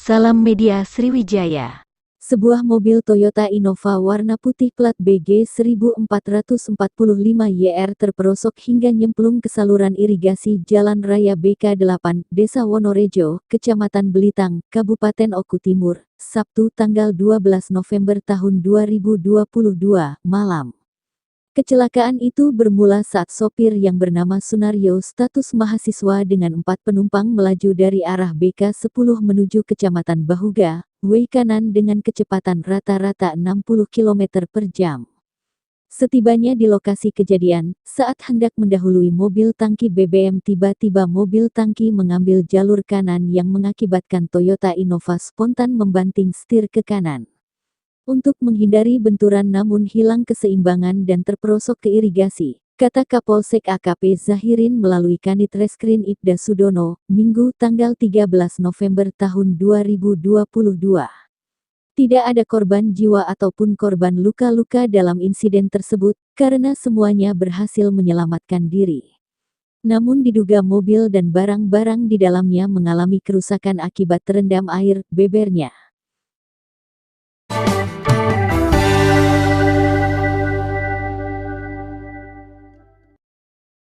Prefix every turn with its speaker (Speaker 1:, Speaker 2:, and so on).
Speaker 1: Salam Media Sriwijaya.
Speaker 2: Sebuah mobil Toyota Innova warna putih plat BG 1445YR terperosok hingga nyemplung ke saluran irigasi Jalan Raya BK8, Desa Wonorejo, Kecamatan Belitang, Kabupaten Oku Timur, Sabtu tanggal 12 November tahun 2022, malam. Kecelakaan itu bermula saat sopir yang bernama Sunario status mahasiswa dengan 4 penumpang melaju dari arah BK10 menuju Kecamatan Bahuga, W kanan dengan kecepatan rata-rata 60 km per jam. Setibanya di lokasi kejadian, saat hendak mendahului mobil tangki BBM tiba-tiba mobil tangki mengambil jalur kanan yang mengakibatkan Toyota Innova spontan membanting setir ke kanan. Untuk menghindari benturan namun hilang keseimbangan dan terperosok ke irigasi, kata Kapolsek AKP Zahirin melalui Kanit Reskrim Ibda Sudono, Minggu tanggal 13 November tahun 2022. Tidak ada korban jiwa ataupun korban luka-luka dalam insiden tersebut, karena semuanya berhasil menyelamatkan diri. Namun diduga mobil dan barang-barang di dalamnya mengalami kerusakan akibat terendam air, bebernya.